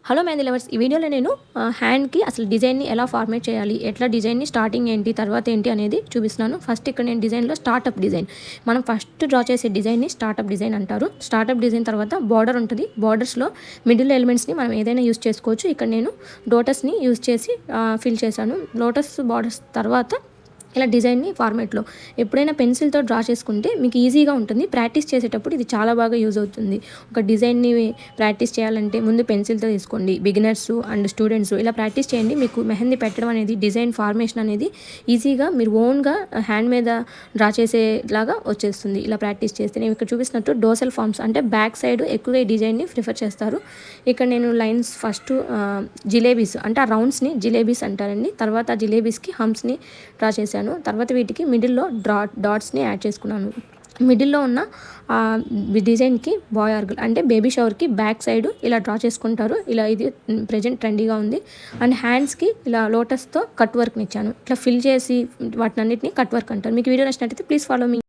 Hello mehndi lovers, ఈ వీడియోలో నేను హ్యాండ్కి అసలు డిజైన్ని ఎలా ఫార్మేట్ చేయాలి, ఎట్లా డిజైన్ని స్టార్టింగ్ ఏంటి తర్వాత ఏంటి అనేది చూపిస్తున్నాను. ఫస్ట్ ఇక్కడ నేను డిజైన్లో స్టార్టప్ డిజైన్, మనం ఫస్ట్ డ్రా చేసే డిజైన్ని స్టార్టప్ డిజైన్ అంటారు. స్టార్టప్ డిజైన్ తర్వాత బార్డర్ ఉంటుంది. బార్డర్స్లో మిడిల్ ఎలిమెంట్స్ని మనం ఏదైనా యూస్ చేసుకోవచ్చు. ఇక్కడ నేను లోటస్ని యూస్ చేసి ఫిల్ చేశాను. లోటస్ బార్డర్స్ తర్వాత ఇలా డిజైన్ని ఫార్మేట్లో ఎప్పుడైనా పెన్సిల్తో డ్రా చేసుకుంటే మీకు ఈజీగా ఉంటుంది. ప్రాక్టీస్ చేసేటప్పుడు ఇది చాలా బాగా యూజ్ అవుతుంది. ఒక డిజైన్ని ప్రాక్టీస్ చేయాలంటే ముందు పెన్సిల్తో తీసుకోండి. బిగినర్స్ అండ్ స్టూడెంట్స్ ఇలా ప్రాక్టీస్ చేయండి. మీకు మెహందీ పెట్టడం అనేది, డిజైన్ ఫార్మేషన్ అనేది ఈజీగా మీరు ఓన్గా హ్యాండ్ మీద డ్రా చేసేలాగా వచ్చేస్తుంది ఇలా ప్రాక్టీస్ చేస్తే. నేను ఇక్కడ చూపిస్తున్నట్టు డోసల్ ఫార్మ్స్ అంటే బ్యాక్ సైడ్ ఎక్కువగా ఈ డిజైన్ని ప్రిఫర్ చేస్తారు. ఇక్కడ నేను లైన్స్ ఫస్ట్ జిలేబీస్ అంటే ఆ రౌండ్స్ని జిలేబీస్ అంటారండి. తర్వాత ఆ జిలేబీస్కి హంప్స్ని డ్రా చేశాను. తర్వాత వీటికి మిడిల్లో డాట్స్ని యాడ్ చేసుకున్నాను. మిడిల్లో ఉన్న డిజైన్కి బాయ్ ఆర్ గర్ల్ అంటే బేబీ షవర్కి బ్యాక్ సైడ్ ఇలా డ్రా చేసుకుంటారు. ఇలా ఇది ప్రజెంట్ ట్రెండీగా ఉంది. అండ్ హ్యాండ్స్కి ఇలా లోటస్తో కట్ వర్క్ని ఇచ్చాను. ఇట్లా ఫిల్ చేసి వాటినన్నిటిని కట్ వర్క్ అంటారు. మీకు వీడియో నచ్చినట్టయితే ప్లీజ్ ఫాలో మీ.